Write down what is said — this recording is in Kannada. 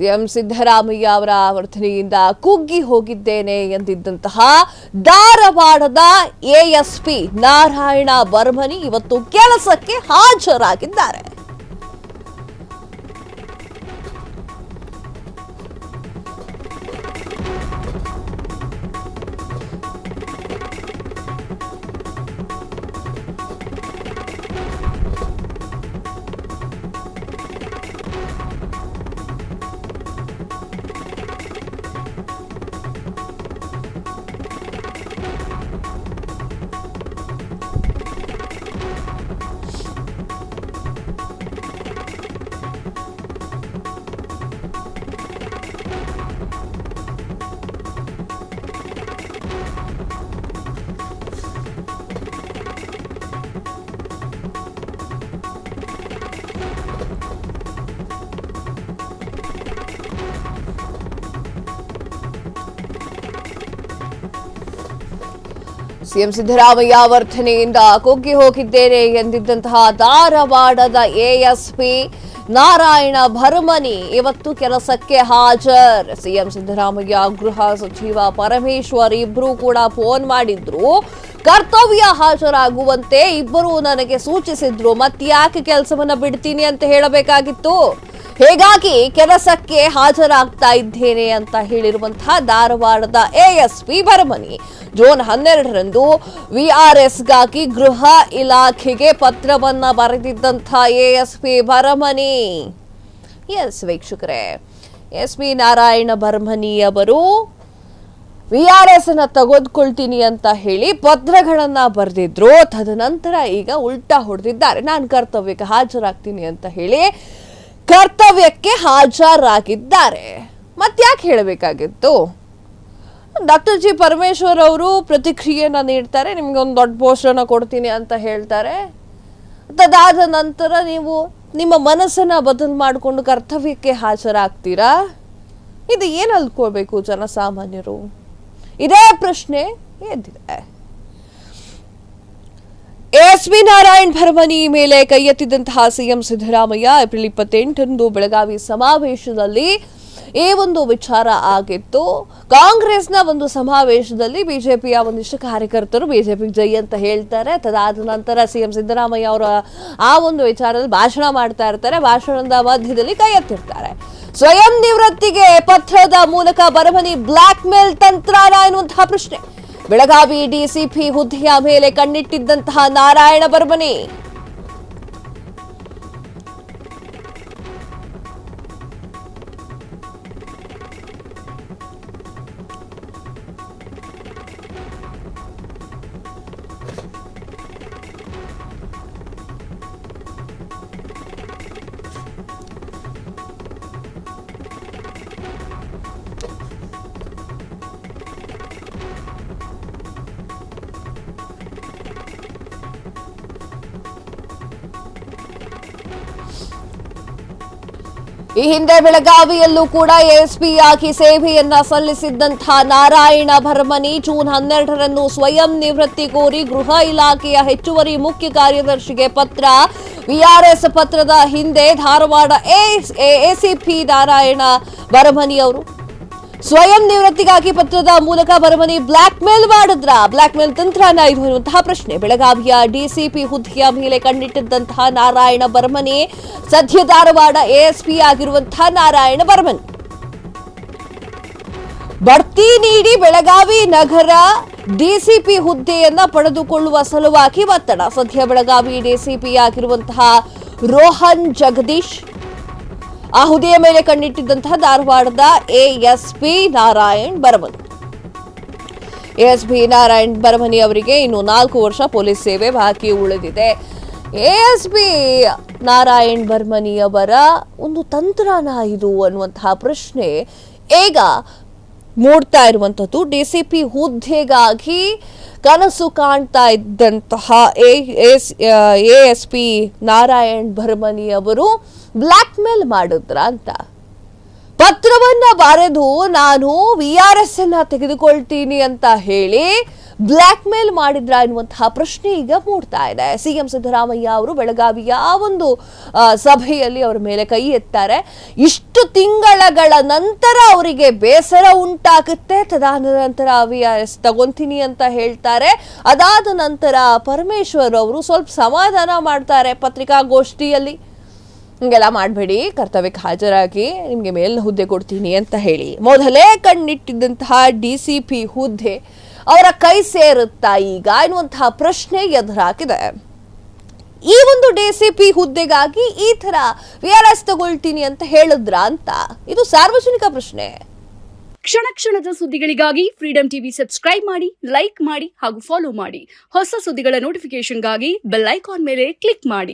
ಸಿಎಂ ಸಿದ್ದರಾಮಯ್ಯ ಅವರ ವರ್ತನೆಯಿಂದ ಕುಗ್ಗಿ ಹೋಗಿದ್ದೇನೆ ಎಂದಿದ್ದಂತಹ ಧಾರವಾಡದ ಎಎಸ್ಪಿ ನಾರಾಯಣ ಬರ್ಮನಿ ಇವತ್ತು ಕೆಲಸಕ್ಕೆ ಹಾಜರಾಗಿದ್ದಾರೆ. ಸಿಎಂ ಸಿದ್ದರಾಮಯ್ಯ ವರ್ತನೆಯಿಂದ ಕುಗ್ಗಿ ಹೋಗಿದ್ದೇನೆ ಎಂದಿದ್ದಂತಹ ಧಾರವಾಡದ ಎಎಸ್ಪಿ ನಾರಾಯಣ ಭರ್ಮನಿ ಇವತ್ತು ಕೆಲಸಕ್ಕೆ ಹಾಜರ್. ಸಿಎಂ ಸಿದ್ದರಾಮಯ್ಯ, ಗೃಹ ಸಚಿವ ಪರಮೇಶ್ವರ್ ಇಬ್ರು ಕೂಡ ಫೋನ್ ಮಾಡಿದ್ರು. ಕರ್ತವ್ಯ ಹಾಜರಾಗುವಂತೆ ಇಬ್ಬರು ನನಗೆ ಸೂಚಿಸಿದ್ರು. ಮತ್ತ್ಯಾಕೆ ಕೆಲಸವನ್ನ ಬಿಡ್ತೀನಿ ಅಂತ ಹೇಳಬೇಕಾಗಿತ್ತು. ಹೀಗಾಗಿ ಕೆಲಸಕ್ಕೆ ಹಾಜರಾಗ್ತಾ ಇದ್ದೇನೆ ಅಂತ ಹೇಳಿರುವಂತಹ ಧಾರವಾಡದ ಎಎಸ್ಪಿ ಭರ್ಮನಿ ಜೂನ್ 12ರಂದು ವಿಆರ್ಎಸ್ಗಾಗಿ ಗೃಹ ಇಲಾಖೆಗೆ ಪತ್ರವನ್ನ ಬರೆದಿದ್ದಂತಹ ಎಎಸ್ಪಿ ಭರ್ಮನಿ. ಎಸ್ ವೀಕ್ಷಕರೇ, ಎಸ್ಪಿ ನಾರಾಯಣ ಭರ್ಮನಿ ಅವರು ವಿಆರ್ಎಸ್ ಅನ್ನ ತೆಗೆದುಕೊಳ್ತೀನಿ ಅಂತ ಹೇಳಿ ಪತ್ರಗಳನ್ನ ಬರೆದಿದ್ರು. ತದನಂತರ ಈಗ ಉಲ್ಟಾ ಹೊಡೆದಿದ್ದಾರೆ. ನಾನು ಕರ್ತವ್ಯಕ್ಕೆ ಹಾಜರಾಗ್ತೀನಿ ಅಂತ ಹೇಳಿ ಕರ್ತವ್ಯಕ್ಕೆ ಹಾಜರಾಗಿದ್ದಾರೆ. ಮತ್ತ್ಯಾಕೆ ಹೇಳಬೇಕಾಗಿತ್ತು? ಡಾಕ್ಟರ್ ಜಿ ಪರಮೇಶ್ವರ್ ಅವರು ಪ್ರತಿಕ್ರಿಯೆನ ನೀಡ್ತಾರೆ. ನಿಮ್ಗೆ ಒಂದು ದೊಡ್ಡ ಪೋಸ್ಟನ್ನು ಕೊಡ್ತೀನಿ ಅಂತ ಹೇಳ್ತಾರೆ. ತದಾದ ನಂತರ ನೀವು ನಿಮ್ಮ ಮನಸ್ಸನ್ನ ಬದಲು ಮಾಡಿಕೊಂಡು ಕರ್ತವ್ಯಕ್ಕೆ ಹಾಜರಾಗ್ತೀರಾ? ಇದು ಏನು ಅಲ್ಕೊಳ್ಬೇಕು ಜನಸಾಮಾನ್ಯರು? ಇದೇ ಪ್ರಶ್ನೆ ಎದ್ದಿದೆ. ಎಎಸ್ಪಿ ನಾರಾಯಣ ಭರ್ಮನಿ ಮೇಲೆ ಕೈ ಎತ್ತಿದಂತಹ ಸಿಎಂ ಸಿದ್ದರಾಮಯ್ಯ ಏಪ್ರಿಲ್ 28ರಂದು ಬೆಳಗಾವಿ ಸಮಾವೇಶದಲ್ಲಿ ಈ ಒಂದು ವಿಚಾರ ಆಗಿತ್ತು. ಕಾಂಗ್ರೆಸ್ನ ಒಂದು ಸಮಾವೇಶದಲ್ಲಿ ಬಿಜೆಪಿಯ ಒಂದಿಷ್ಟು ಕಾರ್ಯಕರ್ತರು ಬಿಜೆಪಿಗೆ ಜೈ ಅಂತ ಹೇಳ್ತಾರೆ. ತದಾದ ನಂತರ ಸಿಎಂ ಸಿದ್ದರಾಮಯ್ಯ ಅವರ ಆ ಒಂದು ವಿಚಾರದಲ್ಲಿ ಭಾಷಣ ಮಾಡ್ತಾ ಇರ್ತಾರೆ. ಭಾಷಣದ ಮಧ್ಯದಲ್ಲಿ ಕೈ ಎತ್ತಿರ್ತಾರೆ. ಸ್ವಯಂ ನಿವೃತ್ತಿಗೆ ಪತ್ರದ ಮೂಲಕ ಭರ್ಮನಿ ಬ್ಲಾಕ್ ಮೇಲ್ ತಂತ್ರನ ಎನ್ನುವಂತಹ ಪ್ರಶ್ನೆ. ಬೆಳಗಾವಿ ಡಿಸಿಪಿ ಹುದ್ದೆಯ ಮೇಲೆ ಕಣ್ಣಿಟ್ಟಿದ್ದಂತಹ ನಾರಾಯಣ ಭರ್ಮನಿ ಈ ಹಿಂದೆ ಬೆಳಗಾವಿಯಲ್ಲೂ ಕೂಡ ಎಎಸ್ಪಿ ಆಗಿ ಸೇವೆಯನ್ನ ಸಲ್ಲಿಸಿದ್ದಂತಹ ನಾರಾಯಣ ಭರ್ಮನಿ ಜೂನ್ 12ರಂದು ಸ್ವಯಂ ನಿವೃತ್ತಿ ಕೋರಿ ಗೃಹ ಇಲಾಖೆಯ ಹೆಚ್ಚುವರಿ ಮುಖ್ಯ ಕಾರ್ಯದರ್ಶಿಗೆ ಪತ್ರ. ವಿಆರ್ಎಸ್ ಪತ್ರದ ಹಿಂದೆ ಧಾರವಾಡ ಎಸಿಪಿ ನಾರಾಯಣ ಭರ್ಮನಿ ಅವರು ಸ್ವಯಂ ನಿವೃತ್ತಿಗಾಗಿ ಪತ್ರದ ಮೂಲಕ ಭರ್ಮನಿ ಬ್ಲಾಕ್ ಮೇಲ್ ಮಾಡಿದ್ರ. ಬ್ಲಾಕ್ ಮೇಲ್ ತಂತ್ರನ ಇದು ಎನ್ನುವಂತಹ ಪ್ರಶ್ನೆ. ಬೆಳಗಾವಿಯ ಡಿಸಿಪಿ ಹುದ್ದೆಯ ಮೇಲೆ ಕಣ್ಣಿಟ್ಟಿದ್ದಂತಹ ನಾರಾಯಣ ಭರ್ಮನಿ ಸದ್ಯ ಧಾರವಾಡ ಎಎಸ್ಪಿ ಆಗಿರುವಂತಹ ನಾರಾಯಣ ಭರ್ಮನಿ ಬಡ್ತಿ ನೀಡಿ ಬೆಳಗಾವಿ ನಗರ ಡಿಸಿಪಿ ಹುದ್ದೆಯನ್ನ ಪಡೆದುಕೊಳ್ಳುವ ಸಲುವಾಗಿ ಒತ್ತಡ. ಸದ್ಯ ಬೆಳಗಾವಿ ಡಿಸಿಪಿ ಆಗಿರುವಂತಹ ರೋಹನ್ ಜಗದೀಶ್ ಆ ಹುದ್ದೆಯ ಮೇಲೆ ಕಣ್ಣಿಟ್ಟಿದ್ದಂತಹ ಧಾರವಾಡದ ಎಎಸ್ಪಿ ನಾರಾಯಣ್ ಭರ್ಮನಿ. ಎಎಸ್ಪಿ ನಾರಾಯಣ್ ಭರ್ಮನಿ ಅವರಿಗೆ ಇನ್ನು 4 ವರ್ಷ ಪೊಲೀಸ್ ಸೇವೆ ಬಾಕಿ ಉಳಿದಿದೆ. ಎಎಸ್ಪಿ ನಾರಾಯಣ್ ಭರ್ಮನಿ ಅವರ ಒಂದು ತಂತ್ರನ ಇದು ಅನ್ನುವಂತಹ ಪ್ರಶ್ನೆ ಈಗ ಮೂಡ್ತಾ ಇರುವಂತದ್ದು. ಡಿಸಿಪಿ ಹುದ್ದೆಗಾಗಿ ಕನಸು ಕಾಣ್ತಾ ಇದ್ದಂತಹ ಎಎಸ್ಪಿ ನಾರಾಯಣ್ ಭರ್ಮನಿ ಅವರು ಬ್ಲಾಕ್ ಮೇಲ್ ಮಾಡಿದ್ರ ಅಂತ ಪತ್ರವನ್ನ ಬರೆದು ನಾನು ವಿಆರ್ಎಸ್ ಅನ್ನ ತೆಗೆದುಕೊಳ್ತೀನಿ ಅಂತ ಹೇಳಿ ಬ್ಲ್ಯಾಕ್ ಮೇಲ್ ಮಾಡಿದ್ರ ಎನ್ನುವಂತಹ ಪ್ರಶ್ನೆ ಈಗ ಮೂಡ್ತಾ ಇದೆ. ಸಿಎಂ ಸಿದ್ದರಾಮಯ್ಯ ಅವರು ಬೆಳಗಾವಿಯ ಆ ಒಂದು ಸಭೆಯಲ್ಲಿ ಅವರ ಮೇಲೆ ಕೈ ಎತ್ತಾರೆ. ಇಷ್ಟು ತಿಂಗಳ ನಂತರ ಅವರಿಗೆ ಬೇಸರ ಉಂಟಾಗುತ್ತೆ. ತದನಂತರ VRS ತಗೊಂತೀನಿ ಅಂತ ಹೇಳ್ತಾರೆ. ಅದಾದ ನಂತರ ಪರಮೇಶ್ವರ್ ಅವರು ಸ್ವಲ್ಪ ಸಮಾಧಾನ ಮಾಡ್ತಾರೆ ಪತ್ರಿಕಾಗೋಷ್ಠಿಯಲ್ಲಿ. ಹಿಂಗೆಲ್ಲ ಮಾಡಬೇಡಿ, ಕರ್ತವ್ಯಕ್ಕೆ ಹಾಜರಾಗಿ ನಿಮಗೆ ಮೇಲಿನ ಹುದ್ದೆ ಕೊಡ್ತೀನಿ ಅಂತ ಹೇಳಿ ಮೊದಲೇ ಕಣ್ಣಿಟ್ಟಿದ್ದಂತಹ DCP ಹುದ್ದೆ ಅವರ ಕೈ ಸೇರುತ್ತಾ ಈಗ ಎನ್ನುವಂತಹ ಪ್ರಶ್ನೆ ಎದುರಾಗಿದೆ. ಈ ಒಂದು DCP ಹುದ್ದೆಗಾಗಿ ಈ ತರ VRS ತಗೊಳ್ತೀನಿ ಅಂತ ಹೇಳಿದ್ರ ಅಂತ ಇದು ಸಾರ್ವಜನಿಕ ಪ್ರಶ್ನೆ. ಕ್ಷಣ ಕ್ಷಣದ ಸುದ್ದಿಗಳಿಗಾಗಿ ಫ್ರೀಡಂ ಟಿವಿ ಸಬ್ಸ್ಕ್ರೈಬ್ ಮಾಡಿ, ಲೈಕ್ ಮಾಡಿ ಹಾಗೂ ಫಾಲೋ ಮಾಡಿ. ಹೊಸ ಸುದ್ದಿಗಳ ನೋಟಿಫಿಕೇಶನ್ಗಾಗಿ ಬೆಲ್ ಐಕಾನ್ ಮೇಲೆ ಕ್ಲಿಕ್ ಮಾಡಿ.